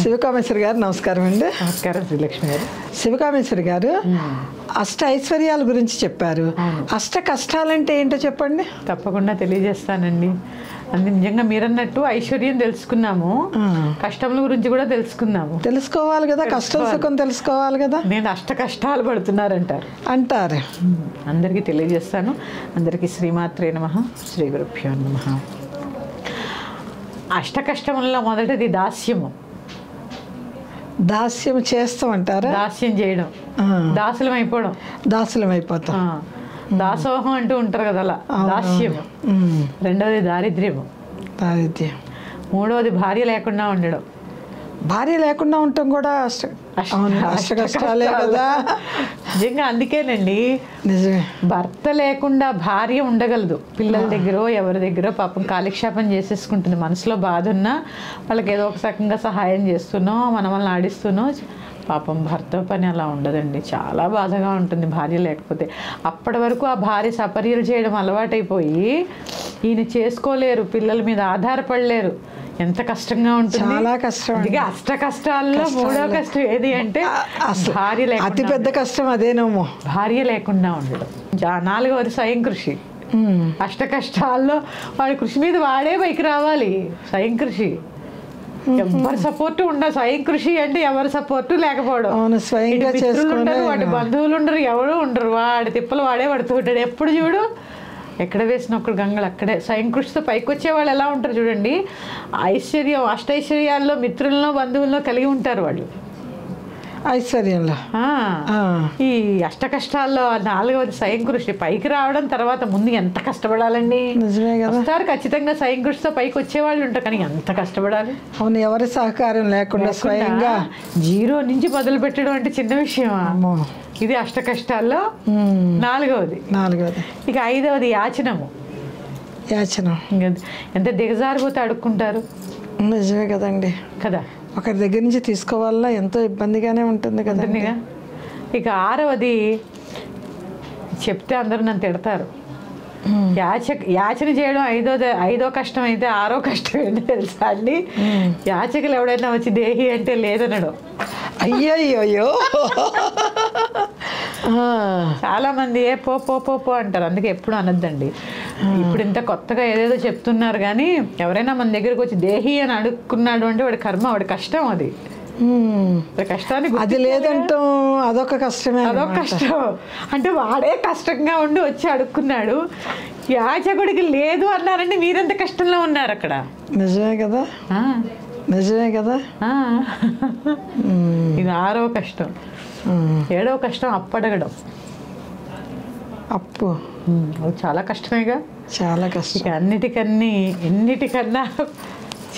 శివకామేశ్వరి గారు నమస్కారం అండి. నమస్కారం శ్రీలక్ష్మి గారు. శివకామేశ్వరి గారు అష్ట ఐశ్వర్యాల గురించి చెప్పారు. అష్ట కష్టాలంటే ఏంటో చెప్పండి. తప్పకుండా తెలియజేస్తానండి. అది నిజంగా మీరన్నట్టు ఐశ్వర్యం తెలుసుకున్నాము, కష్టముల గురించి కూడా తెలుసుకోవాలి కదా, కష్టం సుఖం తెలుసుకోవాలి కదా. నేను అష్ట కష్టాలు పడుతున్నారంటారు అంటారు. అందరికీ తెలియజేస్తాను. అందరికీ శ్రీమాత్రే నమః, శ్రీ గురుభ్యో నమః. అష్ట కష్టములలో మొదటిది దాస్యము. దాస్యం చేస్తామంటారా? దాస్యం చేయడం, దాసులం అయిపోవడం. దాసులం అయిపోతాం. దాసోహం అంటూ ఉంటారు కదా, అలా దాస్యము. రెండవది దారిద్ర్యము. దారిద్ర్యం. మూడవది భార్య లేకుండా ఉండడం. భార్య లేకుండా ఉండటం కూడా అష్ట కష్టాలే కదా. నిజంగా అందుకేనండి, నిజమే. భర్త లేకుండా భార్య ఉండగలదు. పిల్లల దగ్గర ఎవరి దగ్గర పాపం కాలక్షేపం చేసేసుకుంటుంది. మనసులో బాధ ఉన్నా వాళ్ళకి ఏదో ఒక రకంగా సహాయం చేస్తున్నాం, మనల్ని ఆడిస్తున్నాం. పాపం భర్త పని అలా ఉండదండి, చాలా బాధగా ఉంటుంది భార్య లేకపోతే. అప్పటి వరకు ఆ భార్య సపర్యలు చేయడం అలవాటైపోయి ఈయన చేసుకోలేరు, పిల్లల మీద ఆధారపడలేరు. ఎంత కష్టంగా ఉంటుంది, చాలా కష్టం. అష్ట కష్టాల్లో మూడో కష్టం ఏది అంటే భార్య లేకుండా. అతి పెద్ద కష్టం అదేనేమో, భార్య లేకుండా ఉండడం. నాలుగవది స్వయం కృషి. అష్ట కష్టాల్లో వాడి కృషి మీద వాడే పైకి రావాలి. స్వయం కృషి, ఎవరి సపోర్టు ఉండదు. స్వయం కృషి అంటే ఎవరి సపోర్టు లేకపోవడం. మిత్రులు ఉండరు, వాటి బంధువులు ఉండరు, ఎవరు ఉండరు. వాడి తిప్పలు వాడే పడుతూ ఉంటాడు. ఎప్పుడు చూడు ఎక్కడ వేసిన ఒక్కడు గంగలు అక్కడే. స్వయం కృషితో పైకి వచ్చే వాళ్ళు ఎలా ఉంటారు చూడండి. ఐశ్వర్యం, అష్టైశ్వర్యాల్లో మిత్రుల్లో బంధువుల్లో కలిగి ఉంటారు వాళ్ళు. ఐశ్వర్యంలో ఈ అష్ట కష్టాల్లో నాలుగవది స్వయం కృషి. పైకి రావడం తర్వాత ముందు ఎంత కష్టపడాలండి. నిజమే కదా. వస్తారు ఖచ్చితంగా, స్వయం కృషితో పైకి వచ్చేవాళ్ళు ఉంటారు, కానీ ఎంత కష్టపడాలి. అవును, ఎవరి సహకారం లేకుండా స్వయంగా జీరో నుంచి మొదలు పెట్టడం అంటే చిన్న విషయమా? ఇది అష్ట కష్టాల్లో నాలుగవది. ఇక ఐదవది యాచనము. యాచనం ఎంత దిగజారిపోతే అడుక్కుంటారు. నిజమే కదండి కదా. ఒకరి దగ్గర నుంచి తీసుకోవాలన్నా ఎంతో ఇబ్బందిగానే ఉంటుంది కదండి. ఇక ఆరవది చెప్తే అందరూ నన్ను తిడతారు. యాచన చేయడం ఐదో కష్టం అయితే ఆరో కష్టం ఏంటో తెలుసా అండి? యాచకులు ఎవడైనా వచ్చి దేహి అంటే లేదనడం. అయ్యయ్యో, చాలా మంది పో పో పో పో అంటారు. అందుకే ఎప్పుడు అనొద్దండి. ఇప్పుడు ఇంత కొత్తగా ఏదేదో చెప్తున్నారు, కానీ ఎవరైనా మన దగ్గరకు వచ్చి దేహి అని అడుక్కున్నాడు అంటే వాడి కర్మ, వాడి కష్టం. అది కష్టానికి అది లేదంటాం, అదొక కష్టమే. అదొక కష్టం అంటే వాడే కష్టంగా ఉండి వచ్చి అడుక్కున్నాడు. యాచకుడికి లేదు అన్నారంటే మీరెంత కష్టంలో ఉన్నారు అక్కడ. నిజమే కదా, నిజమే కదా. ఇది ఆరవ కష్టం. ఏడవ కష్టం అప్పడగడం. అప్పు చాలా కష్టమేగా. చాలా కష్టం. ఇక ఎన్నిటికన్నా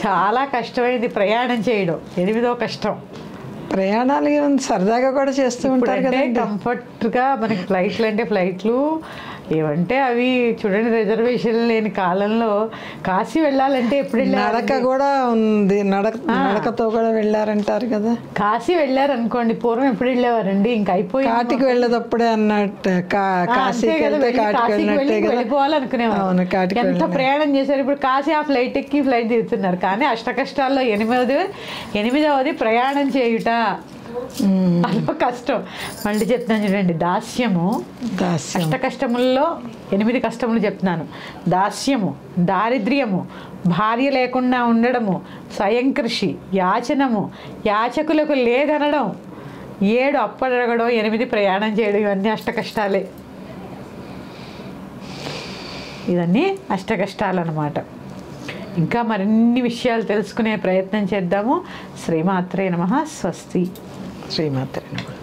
చాలా కష్టమైంది ప్రయాణం చేయడం. ఎనిమిదో కష్టం. ప్రయాణాలు సరదాగా కూడా చేస్తూ ఉంటారు కదా. కంఫర్ట్గా మనకి ఫ్లైట్లు అంటే ఫ్లైట్లు ఏమంటే అవి చూడండి, రిజర్వేషన్ లేని కాలంలో కాశీ వెళ్ళాలంటే ఎప్పుడు నడక కూడా ఉంది, నడకతో కూడా వెళ్ళారంటారు కదా. కాశీ వెళ్ళారు అనుకోండి, పూర్వం ఎప్పుడు వెళ్ళేవారండి? ఇంకా అయిపోయి కాటికి వెళ్ళేటప్పుడే అన్నట్టు, కాశీకి వెళ్ళిపోవాలనుకునేవారు. ఎంత ప్రయాణం చేశారు. ఇప్పుడు కాశీ ఆ ఫ్లైట్ ఎక్కి ఫ్లైట్ దిగుతున్నారు. కానీ అష్ట కష్టాల్లో ఎనిమిదవది ప్రయాణం చేయుట. అల్ప కష్టం. మళ్ళీ చెప్తున్నాను చూడండి, దాస్యము. అష్ట కష్టముల్లో 8 కష్టములు చెప్తున్నాను. దాస్యము, దారిద్ర్యము, భార్య లేకుండా ఉండడము, స్వయం కృషి, యాచనము, యాచకులకు లేదనడం, 7 అప్పడగడం, 8 ప్రయాణం చేయడం. ఇవన్నీ అష్ట కష్టాలే. ఇవన్నీ అష్ట కష్టాలు అన్నమాట. ఇంకా మరిన్ని విషయాలు తెలుసుకునే ప్రయత్నం చేద్దాము. శ్రీమాత్రే నమః. స్వస్తి. శ్రీమాత్రే నమః.